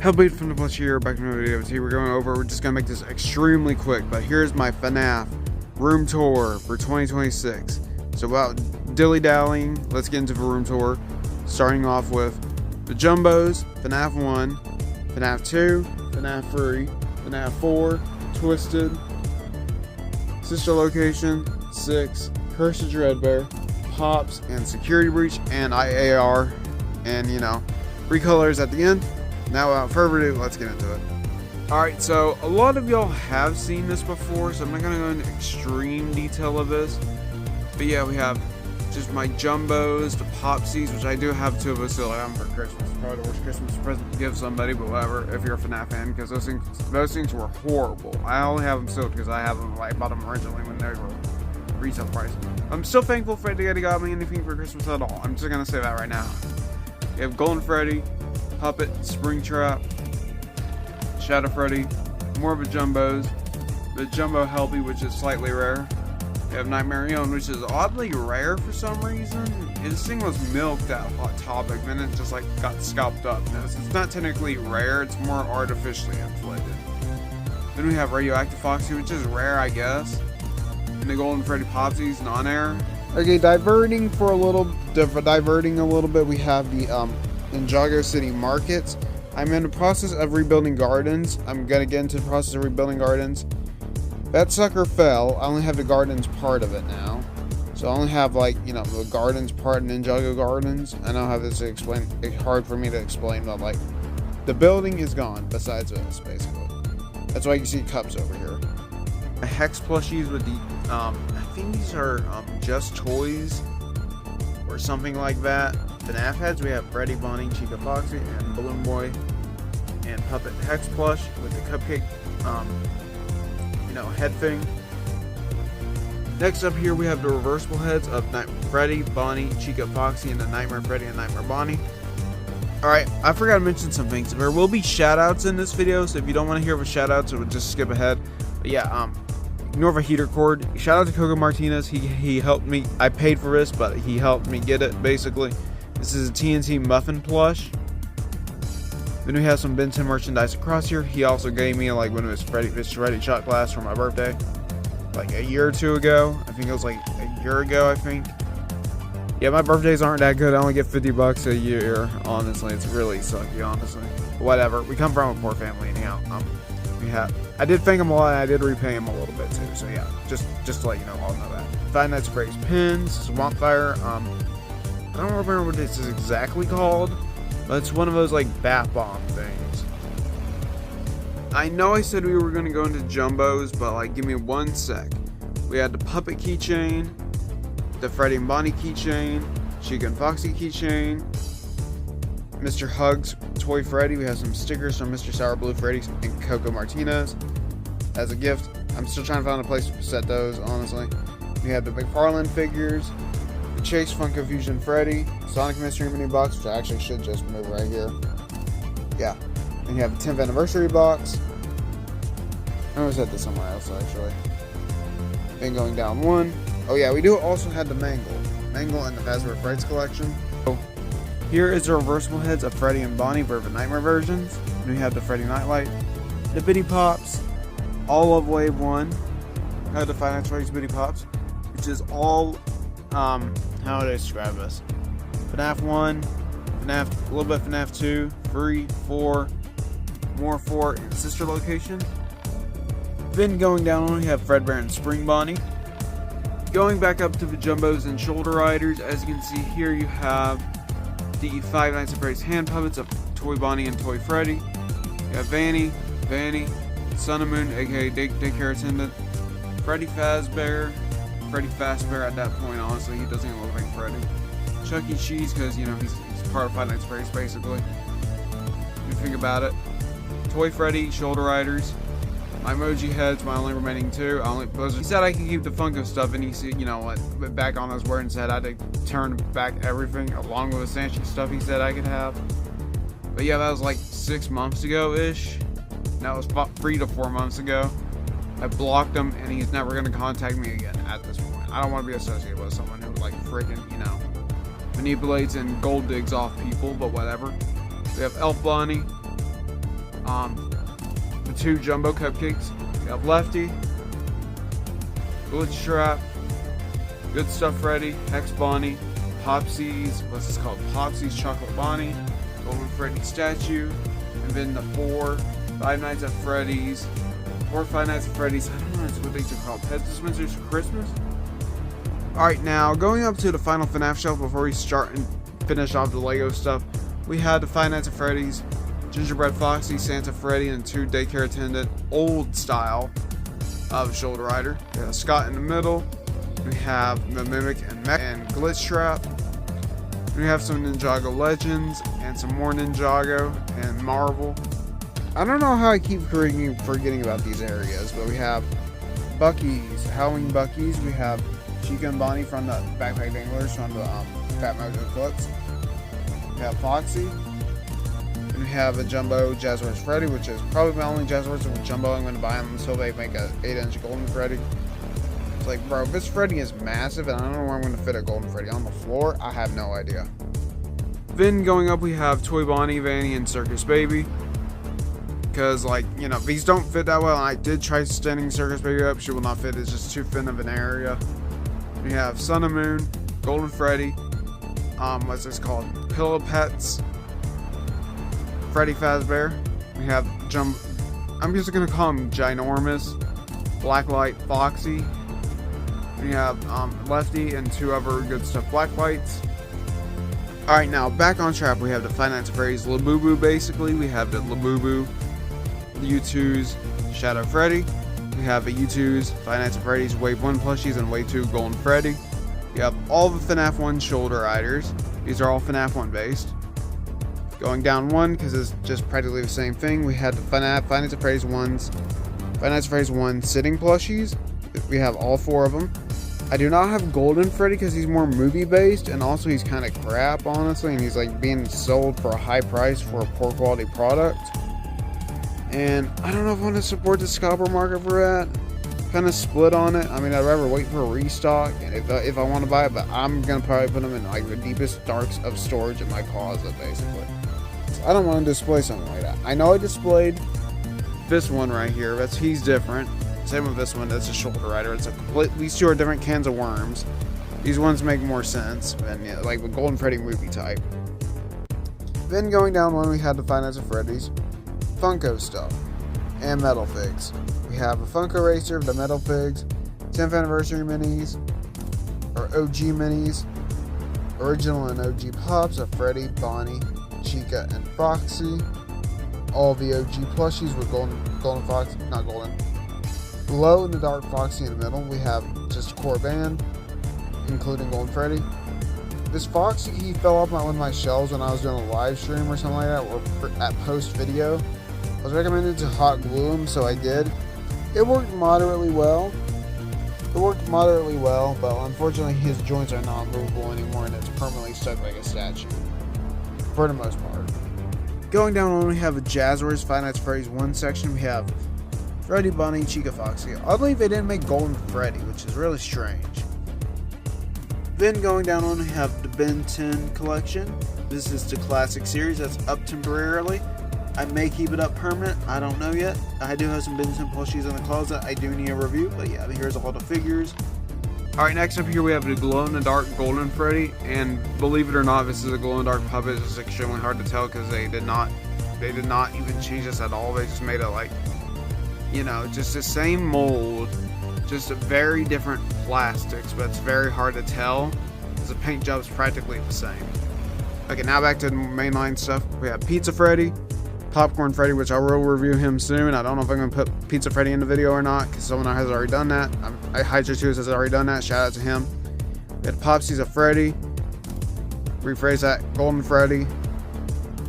Hello, from the Plush here, back to another video. We're going over, we're just going to make this extremely quick, but here's my Fnaf room tour for 2026. So without dilly-dallying, let's get into the room tour. Starting off with the Jumbos, Fnaf 1, Fnaf 2, Fnaf 3, Fnaf 4, Twisted, Sister Location, 6, Curse of Dreadbear, Pops, and Security Breach, and IAR, and recolors at the end. Now without further ado, let's get into it. Alright, so a lot of y'all have seen this before, so I'm not going to go into extreme detail of this. But yeah, we have just my Jumbos, the Popsies, which I do have 2 of us still. I have them for Christmas. Probably the worst Christmas present to give somebody, but whatever, if you're a Fnaf fan, because those things were horrible. I only have them still because I bought them originally when they were retail price. I'm still thankful Freddy got me anything for Christmas at all. I'm just going to say that right now. You have Golden Freddy, Puppet, Springtrap, Shadow Freddy, more of a Jumbos, the Jumbo Helpy, which is slightly rare. You have Nightmare Eon, which is oddly rare for some reason. This thing was milked at Hot Topic, then it just got scalped up. No, it's not technically rare, it's more artificially inflated. Then we have Radioactive Foxy, which is rare, I guess. And the Golden Freddy Popsies, non-air. Okay, diverting a little bit, we have the Ninjago City Markets. I'm in the process of rebuilding gardens. I'm gonna get into the process of rebuilding gardens. That sucker fell. I only have the gardens part of it now. So I only have the gardens part, Ninjago Gardens. I know how this to explain. It's hard for me to explain, but the building is gone besides this, basically. That's why you see cups over here. The Hex plushies with the I think these are just toys or something like that. Fnaf heads, we have Freddy, Bonnie, Chica Foxy, and Balloon Boy, and Puppet Hex plush with the cupcake, head thing. Next up here, we have the reversible heads of Freddy, Bonnie, Chica Foxy, and the Nightmare Freddy and Nightmare Bonnie. Alright, I forgot to mention some things. There will be shoutouts in this video, so if you don't want to hear the shoutouts, it would just skip ahead. But yeah, ignore the heater cord. Shout out to Coco Martinez. He helped me. I paid for this, but he helped me get it, basically. This is a TNT Muffin plush. Then we have some Ben 10 merchandise across here. He also gave me one of his Freddy shot glass for my birthday. A year or 2 ago. I think it was a year ago, I think. Yeah, my birthdays aren't that good. I only get $50 a year, honestly. It's really sucky, honestly. But whatever. We come from a poor family anyhow. I did thank him a lot, and I did repay him a little bit too. So yeah, just to let you know, all know that. Five Nights at Freddy's pins, Swamp Fire. I don't remember what this is exactly called, but it's one of those bath bomb things. I know I said we were going to go into Jumbos, but give me 1 sec. We had the Puppet keychain, the Freddy and Bonnie keychain, Chica and Foxy keychain, Mr. Hugs Toy Freddy. We have some stickers from Mr. Sour Blue Freddy and Coco Martinez as a gift. I'm still trying to find a place to set those, honestly. We have the McFarlane figures, the Chase Funko Fusion Freddy, Sonic Mystery Mini Box, which I actually should just move right here. Yeah. And you have the 10th anniversary box. I always had this somewhere else, actually. Then going down 1. Oh yeah, we do also have the Mangle and the Fazbear Frights collection. So here is the reversible heads of Freddy and Bonnie for the Nightmare versions. And we have the Freddy Nightlight, the Bitty Pops, all of Wave 1. I have the Five Nights at Freddy's Bitty Pops, which is all how would I describe this? Fnaf 1, a little bit Fnaf 2, 3, 4, more 4 in Sister Location. Then going down, we have Fredbear and Spring Bonnie. Going back up to the Jumbos and Shoulder Riders, as you can see here, you have the Five Nights at Freddy's hand puppets of Toy Bonnie and Toy Freddy. You have Vanny, Sun and Moon, aka daycare attendant, Freddy Fazbear at that point, honestly, he doesn't even look like Freddy. Chuck E. Cheese, because, he's part of Five Nights at Freddy's, basically. If you think about it. Toy Freddy, Shoulder Riders. My emoji heads, my only remaining 2. He said I could keep the Funko stuff, and he said, went back on his word and said I had to turn back everything, along with the Sanchi stuff he said I could have. But yeah, that was 6 months ago-ish. That was 3 to 4 months ago. I blocked him, and he's never going to contact me again at this point. I don't want to be associated with someone who, freaking, manipulates and gold digs off people, but whatever. We have Elf Bonnie, the 2 jumbo cupcakes. We have Lefty, Glitch Trap, Good Stuff Freddy, Hex Bonnie, Popsy's, what's this called? Popsy's Chocolate Bonnie, Golden Freddy statue, and then the 4 Five Nights at Freddy's. 4 Five Nights at Freddy's, I don't know what these are called, pet dispensers for Christmas? Alright, now going up to the final FNAF shelf before we start and finish off the Lego stuff, we had the Five Nights at Freddy's, Gingerbread Foxy, Santa Freddy, and 2 daycare attendant, old style of Shoulder Rider. We have Scott in the middle. We have the Mimic and Glitch Trap. We have some Ninjago Legends and some more Ninjago and Marvel. I don't know how I keep forgetting about these areas, but we have Bucky's, Howling Bucky's. We have Chica and Bonnie from the Backpack Danglers from the Fat Mojo Clips. We have Foxy. And we have a Jumbo Jazzwares Freddy, which is probably my only Jazzwares with Jumbo I'm going to buy them until they make a 8-inch Golden Freddy. It's like, bro, this Freddy is massive, and I don't know where I'm going to fit a Golden Freddy. On the floor, I have no idea. Then going up, we have Toy Bonnie, Vanny, and Circus Baby. Because, like, you know, these don't fit that well. I did try standing Circus Baby up. She will not fit. It's just too thin of an area. We have Sun and Moon, Golden Freddy. What's this called? Pillow Pets. Freddy Fazbear. We have I'm just going to call him Ginormous. Blacklight Foxy. We have Lefty and 2 other Good Stuff Blacklights. Alright, now back on track. We have the Five Nights at Freddy's Labubu basically. We have the Labubu, the U2's Shadow Freddy. We have the U2's Five Nights at Freddy's Wave 1 plushies and Wave 2 Golden Freddy. We have all the FNAF 1 shoulder riders. These are all FNAF 1 based. Going down 1, because it's just practically the same thing, we had the Five Nights at Freddy's 1 sitting plushies. We have all 4 of them. I do not have Golden Freddy because he's more movie based, and also he's kind of crap, honestly, and he's like being sold for a high price for a poor quality product. And I don't know if I want to support the scalper market for that. Kind of split on it. I mean, I'd rather wait for a restock and if I want to buy it, but I'm gonna probably put them in like the deepest darks of storage in my closet, basically. So I don't want to display something like that. I know I displayed this one right here. He's different. Same with this one. That's a shoulder rider. It's these 2 are different cans of worms. These ones make more sense, and yeah, like the Golden Freddy movie type. Then going down 1, we had the Five Nights at Freddy's Funko stuff and Metal Figs. We have a Funko Racer, the Metal Figs, 10th Anniversary Minis, or OG Minis, Original and OG Pops of Freddy, Bonnie, Chica, and Foxy. All the OG plushies with Golden Foxy, not Golden. Glow in the Dark Foxy in the middle. We have just a core band, including Golden Freddy. This Foxy, he fell off one of my shelves when I was doing a live stream or something like that, or at post video. I was recommended to hot glue him, so I did. It worked moderately well. But unfortunately his joints are not movable anymore, and it's permanently stuck like a statue. For the most part. Going down on, we have a Jazzwares Five Nights at Freddy's 1 section. We have Freddy, Bonnie, Chica, Foxy. Oddly, they didn't make Golden Freddy, which is really strange. Then going down on, we have the Ben 10 collection. This is the classic series that's up temporarily. I may keep it up permanent. I don't know yet. I do have some Ben 10 plushies in the closet. I do need a review, but yeah, here's all the figures. Alright, next up here we have the glow-in-the-dark Golden Freddy, and believe it or not, this is a glow-in-the-dark puppet. It's extremely hard to tell because they did not even change this at all. They just made it like, you know, just the same mold, just a very different plastics, but it's very hard to tell because the paint job is practically the same. Okay, now back to the mainline stuff. We have Pizza Freddy, Popcorn Freddy, which I will review him soon. I don't know if I'm going to put Pizza Freddy in the video or not because someone has already done that. Hydra2 has already done that. Shout out to him. We had Popsy's a Freddy. Rephrase that. Golden Freddy.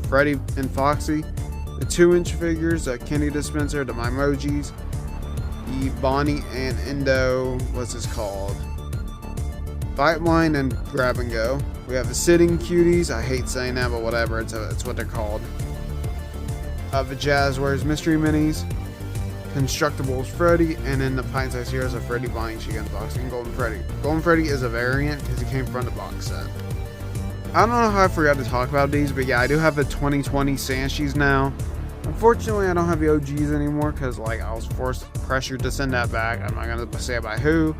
Freddy and Foxy. The 2-inch figures, the candy dispenser, the Mimojis, the Bonnie and Endo, what's this called? Fight Line and Grab and Go. We have the Sitting Cuties. I hate saying that, but whatever. It's what they're called. The Jazzwares Mystery Minis, Constructables Freddy, and then the Pint Size Heroes of Freddy, Bonnie, Chica, and Foxy, and Golden Freddy. Golden Freddy is a variant because he came from the box set. I don't know how I forgot to talk about these, but yeah, I do have the 2020 Sanshies now. Unfortunately, I don't have the OGs anymore because like I was pressured to send that back. I'm not gonna say by who,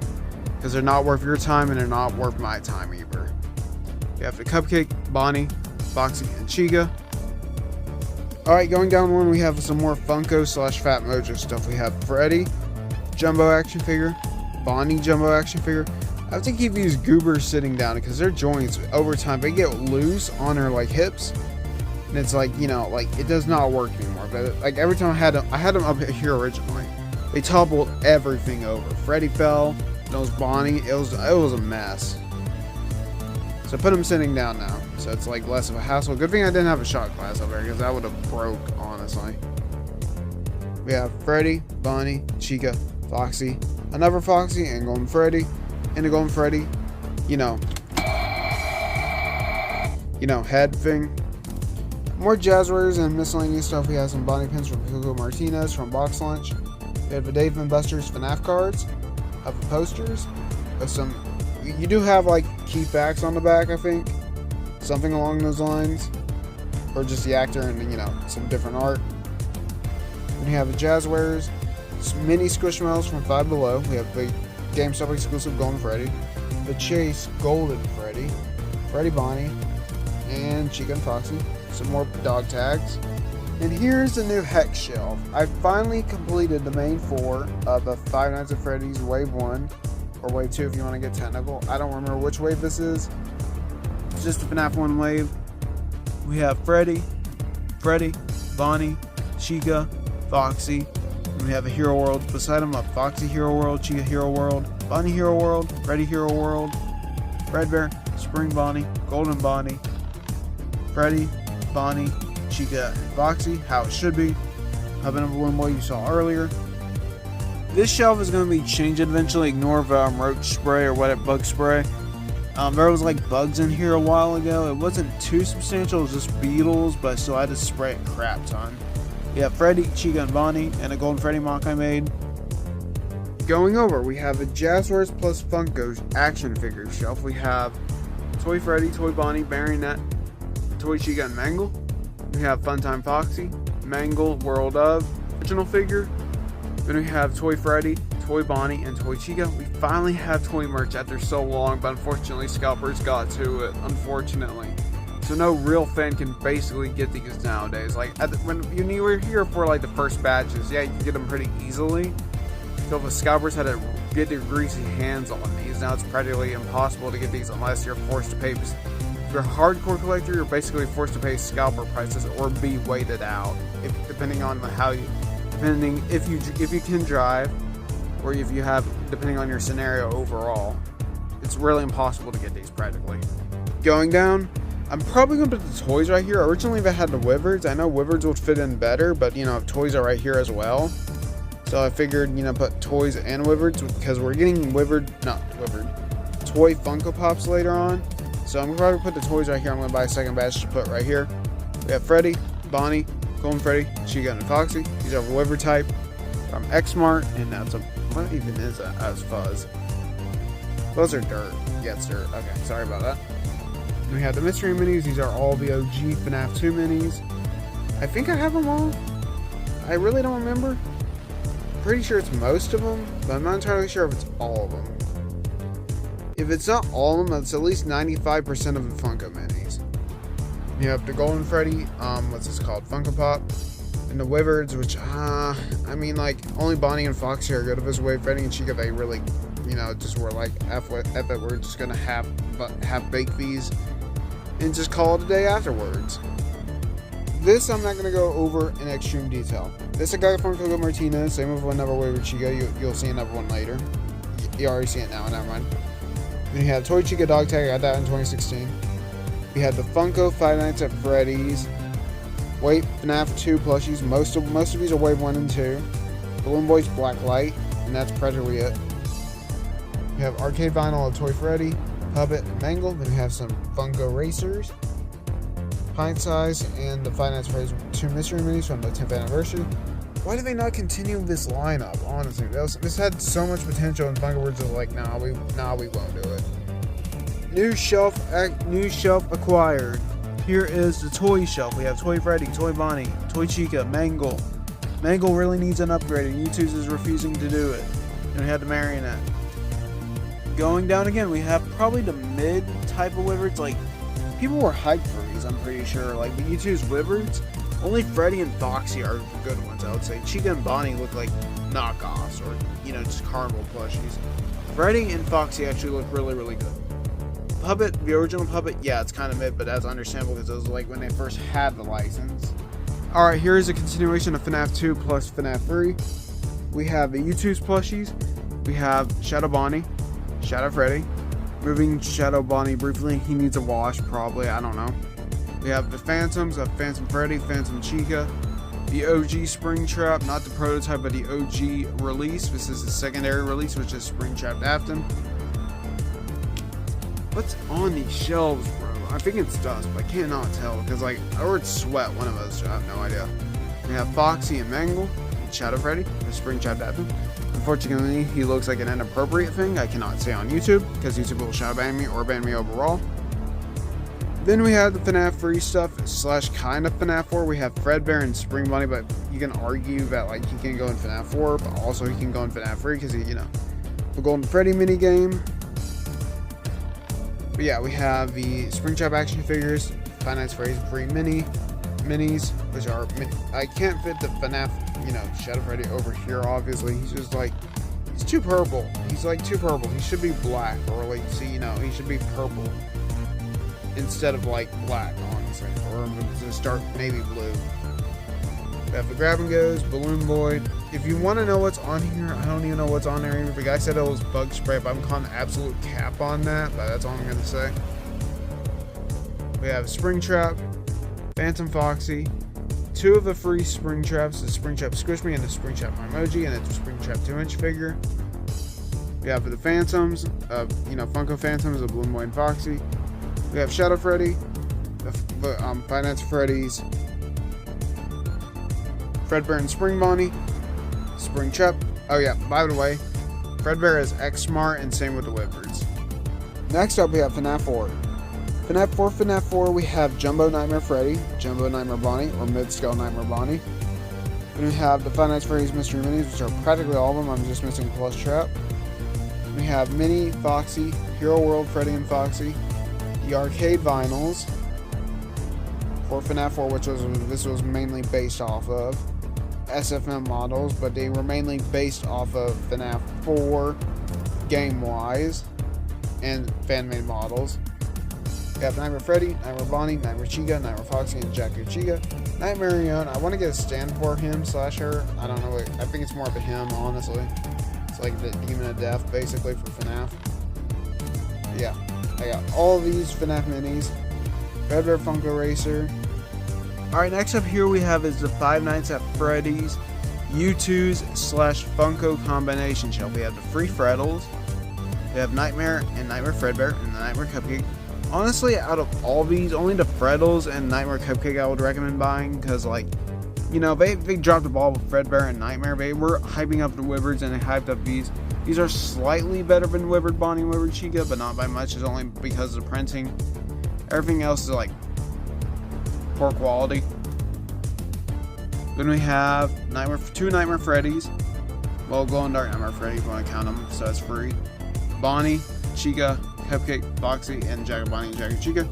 because they're not worth your time and they're not worth my time either. You have the Cupcake, Bonnie, Foxy, and Chica. Alright, going down one, we have some more Funko / Fat Mojo stuff. We have Freddy, Jumbo action figure, Bonnie Jumbo action figure. I have to keep these goobers sitting down because their joints over time, they get loose on their like hips. And it's like, you know, like it does not work anymore. But like every time I had them up here originally, they toppled everything over. Freddy fell, it was Bonnie, it was a mess. So I put them sitting down now, so it's like less of a hassle. Good thing I didn't have a shot glass over there because that would have broke, honestly. We have Freddy, Bonnie, Chica, Foxy, another Foxy, and Golden Freddy, and a Golden Freddy, you know, head thing. More Jazzwares and miscellaneous stuff. We have some Bonnie pins from Hugo Martinez from Box Lunch. We have the Dave and Buster's Fnaf cards, of the posters, some. You do have like key facts on the back, I think, something along those lines, or just the actor and some different art. Then you have the Jazzwares, some mini Squishmallows from Five Below. We have the GameStop exclusive Golden Freddy, the Chase Golden Freddy, Freddy Bonnie, and Chica and Foxy. Some more dog tags. And here's the new Hex shelf. I finally completed the main 4 of the Five Nights at Freddy's Wave 1, or Wave 2 if you want to get technical. I don't remember which wave this is. It's just the FNAF 1 wave. We have Freddy, Bonnie, Chica, Foxy. And we have a Hero World beside them, a Foxy Hero World, Chica Hero World, Bonnie Hero World, Freddy Hero World, Dreadbear, Spring Bonnie, Golden Bonnie, Freddy, Bonnie, Chica, and Foxy, how it should be. Hubbin of Balloon Boy you saw earlier. This shelf is going to be changed eventually. Ignore roach spray or whatever, bug spray. There was like bugs in here a while ago. It wasn't too substantial, it was just beetles, but I still had to spray it crap ton. We have Freddy, Chica, and Bonnie, and a Golden Freddy mock I made. Going over, we have a Jazzwares plus Funko action figure shelf. We have Toy Freddy, Toy Bonnie, Baronet, Toy Chica, and Mangle. We have Funtime Foxy, Mangle, World of, original figure. Then we have Toy Freddy, Toy Bonnie, and Toy Chica. We finally have toy merch after so long, but unfortunately scalpers got to it, unfortunately. So no real fan can basically get these nowadays. Like, when you were here for like the first batches, yeah, you can get them pretty easily. So the scalpers had to get their greasy hands on these. Now it's practically impossible to get these unless you're forced to pay. If you're a hardcore collector, you're basically forced to pay scalper prices or be weighted out, depending on if you can drive, or if you have, depending on your scenario overall. It's really impossible to get these practically. Going down, I'm probably going to put the toys right here. Originally if I had the Wizards, I know Wizards would fit in better, but toys are right here as well. So I figured, put toys and Wizards because we're getting toy Funko Pops later on. So I'm going to probably put the toys right here. I'm going to buy a second batch to put right here. We have Freddy, Bonnie, Golden Freddy, Chica, and Foxy. These are Wyvern type from Xmart, and that's what even is that? That's fuzz. Those are dirt. Yeah, it's dirt. Okay, sorry about that. We have the mystery minis. These are all the OG FNAF 2 minis. I think I have them all. I really don't remember. Pretty sure it's most of them, but I'm not entirely sure if it's all of them. If it's not all of them, it's at least 95% of the Funko minis. You have the Golden Freddy, what's this called? Funko Pop. And the Wizards, which, only Bonnie and Foxy are good of his way. Freddy and Chica, they really, just were like, F it, we're just gonna have bake these and just call it a day afterwards. This I'm not going to go over in extreme detail. This is a guy from Hugo Martinez. Same with another Wyvern Chica. You'll see another one later. You already see it now, never mind. Then you have Toy Chica Dog Tag. I got that in 2016. We had the Funko Five Nights at Freddy's. Wait, FNAF 2 plushies. Most of these are Wave 1 and 2. Balloon Boy's Black Light, and that's practically it. We have arcade vinyl of Toy Freddy, Puppet, and Mangle. Then we have some Funko Racers, Pint Size, and the Five Nights at Freddy's 2 mystery minis from the 10th anniversary. Why do they not continue this lineup? Honestly, this had so much potential, and Funko were just like, nah, we won't do it. New shelf acquired. here is the toy shelf. We have Toy Freddy, Toy Bonnie, Toy Chica, Mangle. Mangle really needs an upgrade, and U2's is refusing to do it. And we had the Marionette. Going down again, we have probably the mid type of Wyverns. Like, people were hyped for these, I'm pretty sure. Like, the U2's Wyverns, only Freddy and Foxy are good ones, I would say. Chica and Bonnie look like knockoffs, or, you know, just carnival plushies. Freddy and Foxy actually look really, really good. Puppet, the original Puppet, yeah, it's kind of mid, but that's understandable because it was like when they first had the license. Alright, here is a continuation of FNAF 2 plus FNAF 3. We have the U2's plushies. We have Shadow Bonnie, Shadow Freddy. Moving Shadow Bonnie briefly, he needs a wash probably, I don't know. We have the Phantoms of Phantom Freddy, Phantom Chica. The OG Springtrap, not the prototype, but the OG release. This is the secondary release, which is Springtrap Afton. What's on these shelves, bro? I think it's dust, but I cannot tell because, like, or it's sweat. One of us, I have no idea. We have Foxy and Mangle, and Shadow Freddy, the Springtrap Afton. Unfortunately, he looks like an inappropriate thing. I cannot say on YouTube because YouTube will shadow ban me or ban me overall. Then we have the FNAF 3 stuff / kind of FNAF 4. We have Fredbear and Spring Bunny, but you can argue that, like, he can go in FNAF 4, but also he can go in FNAF 3 because he, you know, the Golden Freddy minigame. But yeah, we have the Springtrap action figures, Five Nights at Freddy's free minis, which are, I can't fit the FNAF, you know, Shadow Freddy over here, obviously. He's just like, he's too purple. He's like too purple. He should be black, or like, see, you know, he should be purple instead of like black, honestly, or just dark navy blue. We have the Grab and Goes, Balloon Boy. If you want to know what's on here, I don't even know what's on there. The guy said it was bug spray, but I'm calling absolute cap on that, but that's all I'm going to say. We have Springtrap, Phantom Foxy, 2 of the free Springtraps, the Springtrap Squish Me and the Springtrap Emoji, and the Springtrap 2-inch figure. We have the Phantoms, you know, Funko Phantoms of Balloon Boy and Foxy. We have Shadow Freddy, the Five Nights at Freddy's, Fredbear and Spring Bonnie, Springtrap. Oh yeah, by the way, Fredbear is X-Smart, and same with the Wyverns. Next up, we have FNAF 4. FNAF 4, we have Jumbo Nightmare Freddy, Jumbo Nightmare Bonnie, or Mid-Scale Nightmare Bonnie. Then we have the Five Nights at Freddy's Mystery Minis, which are practically all of them. I'm just missing Plush Trap. We have Minnie, Foxy, Hero World Freddy and Foxy, the arcade vinyls for FNAF 4, which this was mainly based off of SFM models, but they were mainly based off of FNAF 4 game-wise and fan-made models. We have Nightmare Freddy, Nightmare Bonnie, Nightmare Chica, Nightmare Foxy, and Jackie Chica. Nightmare Yon, I want to get a stand for him / her. I don't know. I think it's more of a him, honestly. It's like the Demon of Death, basically, for FNAF. But yeah, I got all these FNAF minis. Dreadbear Funko Racer. Alright, next up here we have is the Five Nights at Freddy's U2's / Funko combination shelf. We have the free Freddles. We have Nightmare and Nightmare Fredbear and the Nightmare Cupcake. Honestly, out of all these, only the Freddles and Nightmare Cupcake I would recommend buying, because, like, you know, they dropped the ball with Fredbear and Nightmare. They were hyping up the Wyverns and they hyped up these. These are slightly better than Wyvern Bonnie and Wyvern Chica, but not by much. It's only because of the printing. Everything else is like poor quality. Then we have 2 Nightmare Freddy's. Well, Glow and Dark Nightmare Freddy, if you want to count them, so that's free. Bonnie, Chica, Cupcake, Foxy, and Jackie Bonnie and Jackie Chica.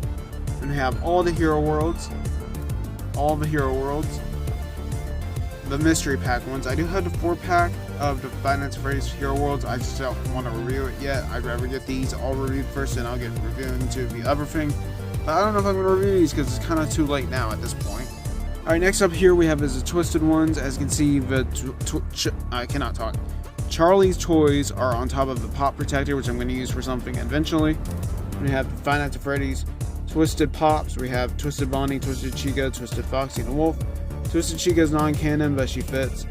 Then we have all the Hero Worlds. All the Hero Worlds. The mystery pack ones. I do have the 4-pack of the Five Nights at Freddy's Hero Worlds. I just don't want to review it yet. I'd rather get these all reviewed first, and I'll get reviewing to the other thing. But I don't know if I'm going to review these because it's kind of too late now at this point. Alright, next up here we have is the Twisted ones. As you can see, I cannot talk. Charlie's toys are on top of the pop protector, which I'm going to use for something eventually. We have the Five Nights at Freddy's Twisted Pops. We have Twisted Bonnie, Twisted Chica, Twisted Foxy, and the Wolf. Twisted Chica is non-canon, but she fits.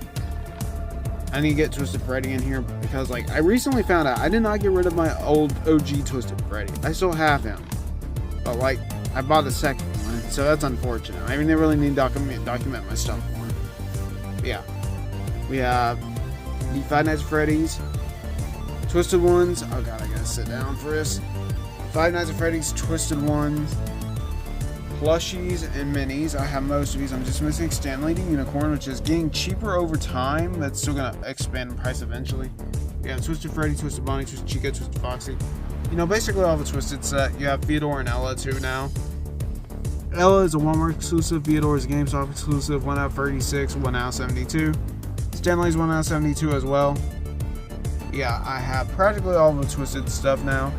I need to get Twisted Freddy in here because, like, I recently found out I did not get rid of my old OG Twisted Freddy. I still have him, but, like, I bought a second one, so that's unfortunate. I mean, they really need to document my stuff more. But yeah, we have the Five Nights at Freddy's Twisted ones. Oh god, I gotta sit down for this. Five Nights at Freddy's Twisted ones plushies and minis. I have most of these. I'm just missing Stanley the Unicorn, which is getting cheaper over time. That's still going to expand in price eventually. You have Twisted Freddy, Twisted Bonnie, Twisted Chica, Twisted Foxy. You know, basically all the Twisted set. You have Theodore and Ella too now. Ella is a Walmart exclusive. Theodore is a GameStop exclusive. 1 out of 36, 1 out of 72. Stanley's 1 out of 72 as well. Yeah, I have practically all the Twisted stuff now.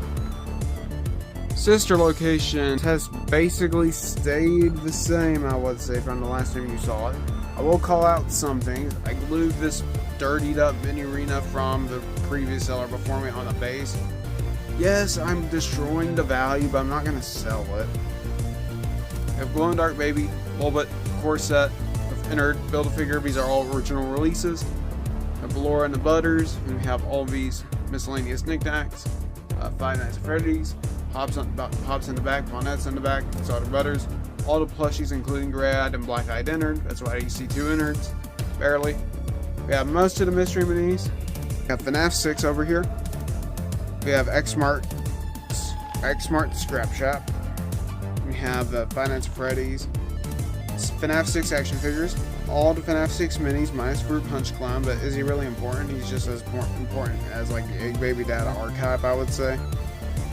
Sister location has basically stayed the same, I would say, from the last time you saw it. I will call out some things. I glued this dirtied up mini arena from the previous seller before me on the base. Yes, I'm destroying the value, but I'm not going to sell it. We have Glow in Dark Baby, Bulbit, Core Set, Innard, Build-A-Figure. These are all original releases. We have Ballora and the Butters, and we have all these miscellaneous knickknacks. Five Nights at Freddy's, Pops in the back, Paunettes in the back, Assorted Butters, all the plushies including Grad and Black Eyed Innard. That's why you see 2 Innards, barely. We have most of the mystery minis. We have Fnaf 6 over here. We have X-Mart Scrap Shop. We have the Five Nights at Freddy's, Fnaf 6 action figures, all the Fnaf 6 minis minus Fruit Punch Clown, but is he really important? He's just as important as like a Baby Data archive, I would say.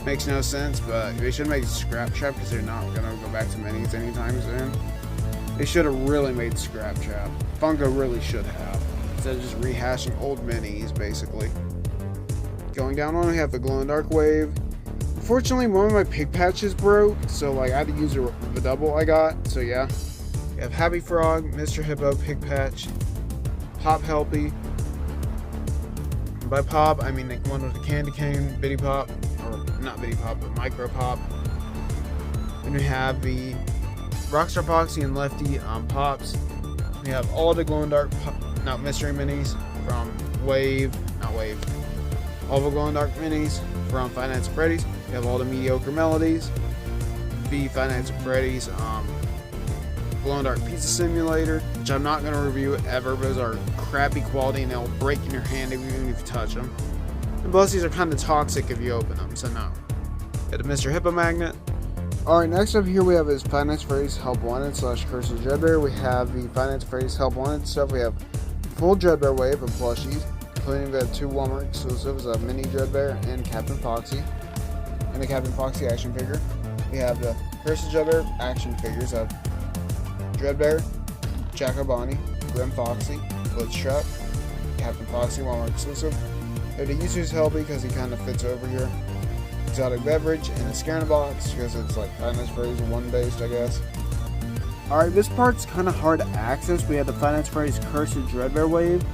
Makes no sense, but they should make Scrap Shop because they're not going to go back to minis anytime soon. They should have really made Scrap Shop. Funko really should have, instead of just rehashing old minis, basically. Going down on, we have the Glow in Dark Wave. Unfortunately, one of my pig patches broke, so like I had to use the double I got. So yeah, we have Happy Frog, Mr. Hippo, Pig Patch, Pop Helpy. And by Pop, I mean the one with the candy cane, Bitty Pop, or not Bitty Pop, but Micro Pop. Then we have the Rockstar Foxy and Lefty Pops. We have all the Glow in Dark mystery minis from all the Glow in Dark minis from Five Nights at Freddy's. We have all the mediocre melodies. The Five Nights at Freddy's Glow in Dark Pizza Simulator, which I'm not going to review ever. Those are crappy quality and they'll break in your hand even if you touch them. And plus these are kind of toxic if you open them, so no. Got the Mr. Hippo magnet. Alright, next up here we have is Five Nights at Freddy's Help Wanted / Curse of Dreadbear. We have the Five Nights at Freddy's Help Wanted stuff. We have full Dreadbear wave of plushies, including the 2 Walmart exclusives of Mini Dreadbear and Captain Foxy. And the Captain Foxy action figure. We have the Curse of Dreadbear action figures of Dreadbear, Jacko Bonnie, Grim Foxy, Bloodstrap, Captain Foxy Walmart exclusive. We have the User's Helpy because he kind of fits over here. Exotic Beverage and a Scare in a Box because it's like Five Nights at Freddy's 1 based, I guess. Alright, this part's kind of hard to access. We have the Five Nights at Freddy's Curse of Dreadbear wave.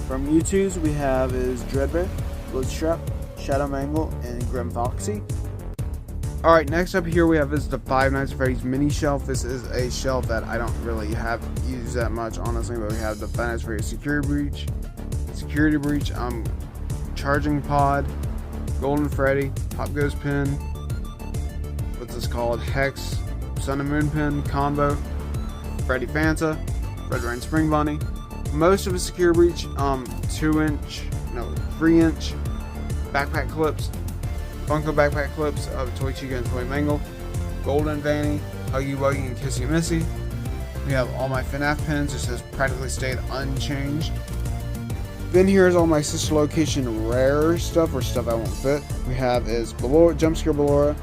From YouTube's we have is Dreadbear, Bloodstrap, Shadow Mangle, and Grim Foxy. Alright, next up here we have is the Five Nights at Freddy's mini shelf. This is a shelf that I don't really have used that much, honestly, but we have the Five Nights at Freddy's Security Breach, Charging Pod, Golden Freddy, Pop Goes Pin, what's this called, Hex, Sun and Moon Pin, Combo, Freddy Fanta, Red Rain Spring Bunny. Most of the Security Breach, 3-inch backpack clips, Funko backpack clips of Toy Chica and Toy Mangle, Golden Vanny, Huggy Wuggy, and Kissy Missy. We have all my Fnaf pins, which has practically stayed unchanged. Then here's all my sister location rare stuff, or stuff I won't fit. We have is Ballora, Jumpscare Ballora,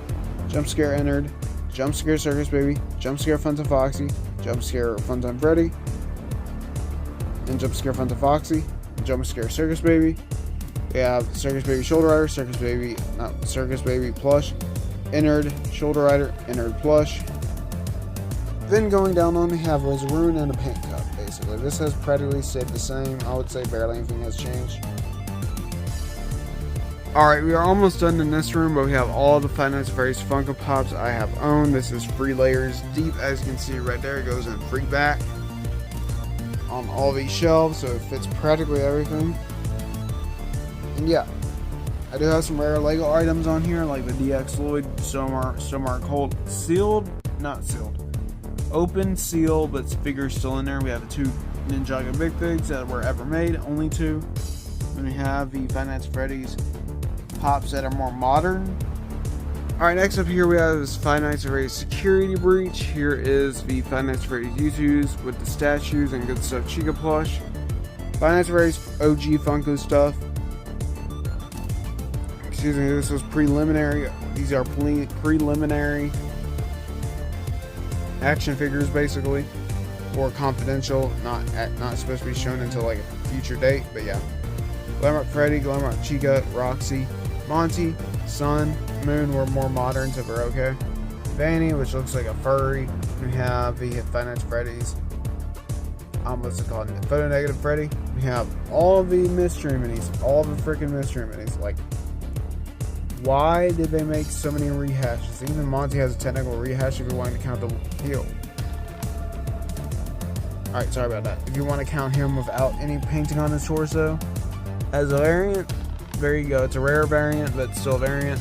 Jumpscare Innard, Jumpscare Circus Baby, Jumpscare Funtime Foxy, Jumpscare Funtime Freddy, and Jumpscare Funtime Foxy, Jumpscare Circus Baby. We have Circus Baby Shoulder Rider, Circus Baby Plush, Innard Shoulder Rider, Innard Plush. Then going down on, we have was a Rune and a Paint Cup, basically. This has practically stayed the same. I would say barely anything has changed. Alright, we are almost done in this room, but we have all the Five Nights at Freddy's Funko Pops I have owned. This is 3 layers deep, as you can see right there. It goes in 3 back on all these shelves, so it fits practically everything. And yeah, I do have some rare Lego items on here, like the DX Lloyd, Stomar Cold, not sealed, open seal, but figures still in there. We have the 2 Ninjago Big Pigs that were ever made, only 2. Then we have the Five Nights at Freddy's Pops that are more modern. Alright, next up here we have this Five Nights at Freddy's Security Breach. Here is the Five Nights at Freddy's U2s with the statues and good stuff Chica plush. Five Nights at Freddy's OG Funko stuff. Excuse me, this was preliminary. These are preliminary action figures basically, or confidential, not supposed to be shown until like a future date. But yeah, Glamrock Freddy, Glamrock Chica, Roxy, Monty, Sun, Moon were more modern, so we're okay. Vanny, which looks like a furry. We have the Five Nights at Freddy's. What's it called? Photo Negative Freddy. We have all the mystery minis, all the freaking mystery minis. Like, why did they make so many rehashes? Even Monty has a technical rehash if you're wanting to count the heel. Alright, sorry about that. If you want to count him without any painting on his torso as a variant, there you go. It's a rare variant, but still a variant.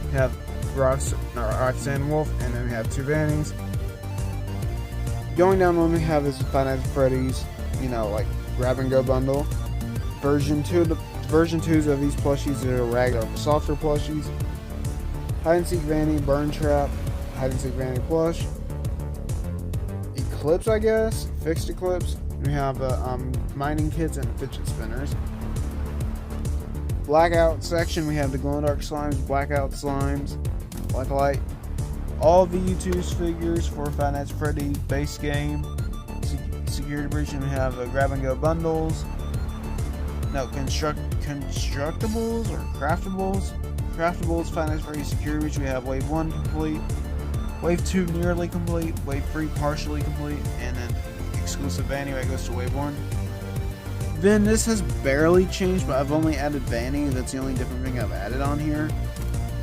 We have Roxanne Wolf, and then we have two Vannies. Going down one we have is Five Nights at Freddy's, you know, like grab and go bundle. Version 2s of these plushies are regular, softer plushies. Hide and Seek Vanny, Burn Trap, Hide and Seek Vanny plush. Eclipse, I guess, fixed Eclipse. We have mining kits and fidget spinners. Blackout section, we have the glow in the dark slimes, blackout slimes, black light. All the U2's figures for Five Nights at Freddy's base game. Security Breach, and we have grab and go bundles. No, constructables or craftables. Craftables, Five Nights at Freddy's Security Breach. We have Wave 1 complete, Wave 2 nearly complete, Wave 3 partially complete, and then exclusive Vanny that goes to Wave 1. Then this has barely changed, but I've only added Vanny. That's the only different thing I've added on here.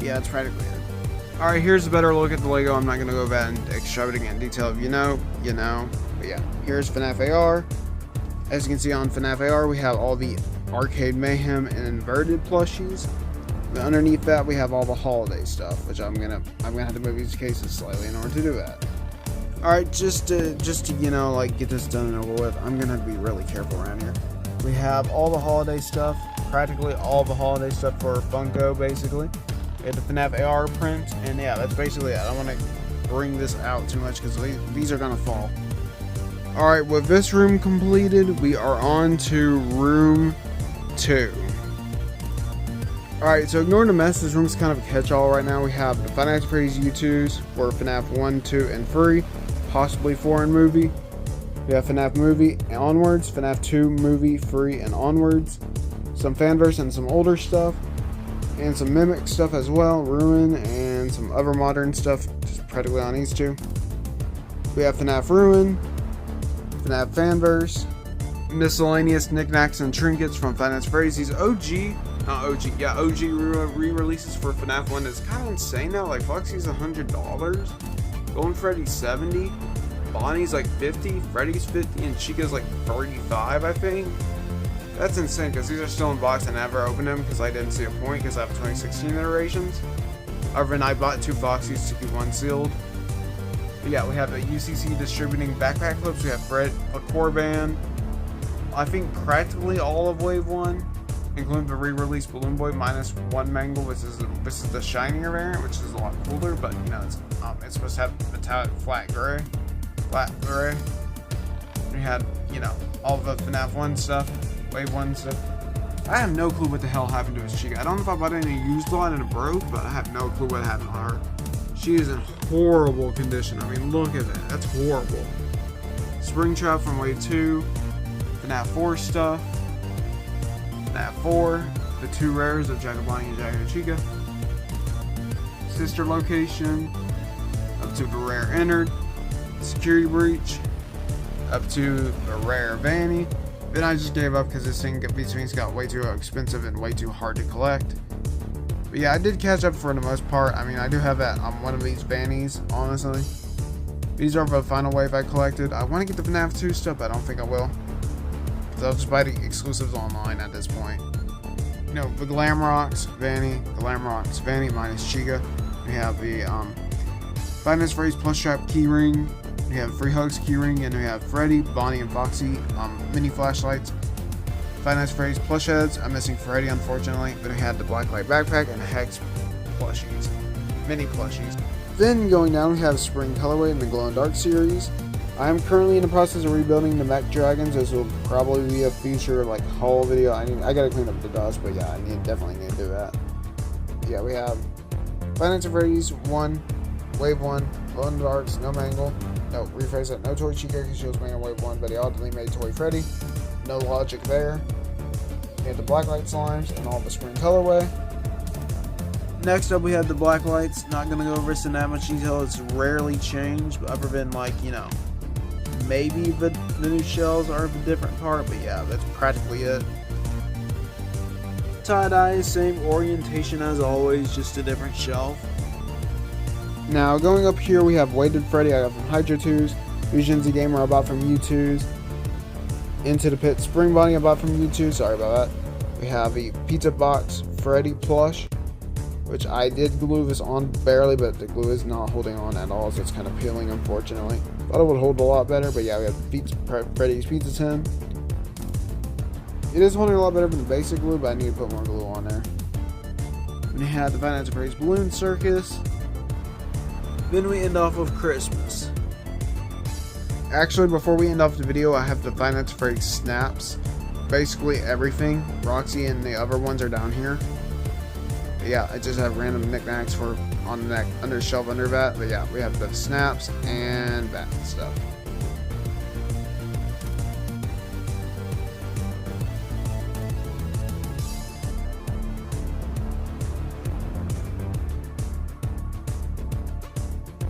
Yeah, it's practically it. Alright, here's a better look at the Lego. I'm not going to go back and extravagant in detail. If you know, you know. But yeah, here's Fnaf AR. As you can see on Fnaf AR, we have all the Arcade Mayhem and Inverted plushies. But underneath that, we have all the holiday stuff, which I'm gonna have to move these cases slightly in order to do that. Alright, just to you know, like, get this done and over with, I'm gonna be really careful around here. We have all the holiday stuff, practically all the holiday stuff for Funko, basically. We have the Fnaf AR print, and yeah, that's basically it. I don't want to bring this out too much because these are gonna fall. Alright, with this room completed, we are on to room 2. Alright, so ignoring the mess, this room's kind of a catch-all right now. We have the Five Nights at Freddy's U2s for FNAF 1, 2, and 3, possibly 4 in movie. We have FNAF movie onwards, FNAF 2 movie, 3, and onwards. Some fanverse and some older stuff. And some Mimic stuff as well, Ruin, and some other modern stuff, just practically on these two. We have FNAF Ruin, FNAF Fanverse, miscellaneous knickknacks and trinkets from Five Nights at Freddy's. These OG re-releases for FNAF 1 is kind of insane now. Like, Foxy's $100, Golden Freddy's $70, Bonnie's like $50, Freddy's $50, and Chica's like $35, I think. That's insane because these are still in box. I never opened them because I didn't see a point because I have 2016 iterations. Other than I bought 2 Foxies to keep one sealed. But yeah, we have a UCC distributing backpack clips. We have Fred, a core band. I think practically all of Wave 1, including the re-release Balloon Boy minus 1 Mangle, which is this is the shinier variant, which is a lot cooler. But you know, it's supposed to have metallic flat gray. We had, you know, all the FNAF 1 stuff. Wave 1 stuff. I have no clue what the hell happened to his Chica. I don't know if I bought any used lot and it broke, but I have no clue what happened to her. She is in horrible condition. I mean, look at that. That's horrible. Springtrap from Wave 2. FNAF 4 stuff. FNAF 4. The 2 rares of Jack Bonnie and Jack and Chica. Sister location. Up to the rare entered. Security breach. Up to the rare Vanny. Then I just gave up because this thing's got way too expensive and way too hard to collect. But yeah, I did catch up for the most part. I mean, I do have that one of these Vannies, honestly. These are the final wave I collected. I want to get the FNAF 2 stuff, but I don't think I will. Because I'll just buy the exclusives online at this point. You know, the Glamrocks, Vanny, minus Chica. We have the Five Nights at Freddy's Plush Trap Keyring. We have Free Hugs Keyring, and we have Freddy, Bonnie, and Foxy mini flashlights. Five Nights at Freddy's plush heads. I'm missing Freddy, unfortunately, but we had the Blacklight backpack and Hex plushies. mini plushies. Then going down, we have Spring Colorway in the Glow in Dark series. I am currently in the process of rebuilding the mech dragons. This will probably be a future like haul video. I gotta clean up the dust, but yeah, definitely need to do that. Yeah, we have Five Nights at Freddy's 1, Wave 1, Glow in the Darks, no Mangle. No, rephrase that. No Toy Chica because she was made on Wave 1, but he ultimately made Toy Freddy. No logic there. We have the Blacklight slimes and all the Spring Colorway. Next up, we have the black lights. Not gonna go over this in that much detail. It's rarely changed, other than like, you know, maybe the new shells are of a different part, but yeah, that's practically it. Tie-dye, same orientation as always, just a different shelf. Now going up here, we have Weighted Freddy. I got from Hydra 2s. Fusion Z Gamer I bought from U2s. Into the Pit Spring Bunny I bought from U2. Sorry about that. We have a Pizza Box Freddy plush, which I did glue this on barely, but the glue is not holding on at all, so it's kind of peeling, unfortunately. Thought it would hold a lot better, but yeah, we have Freddy's Pizza Tin. It is holding a lot better than the basic glue, but I need to put more glue on there. We have the Five Nights at Freddy's Balloon Circus. Then we end off with Christmas. Actually, before we end off the video, I have the Five Nights at Freddy's snaps. Basically everything. Roxy and the other ones are down here. But yeah, I just have random knickknacks for on the neck, under the shelf, under that. But yeah, we have the snaps and that stuff.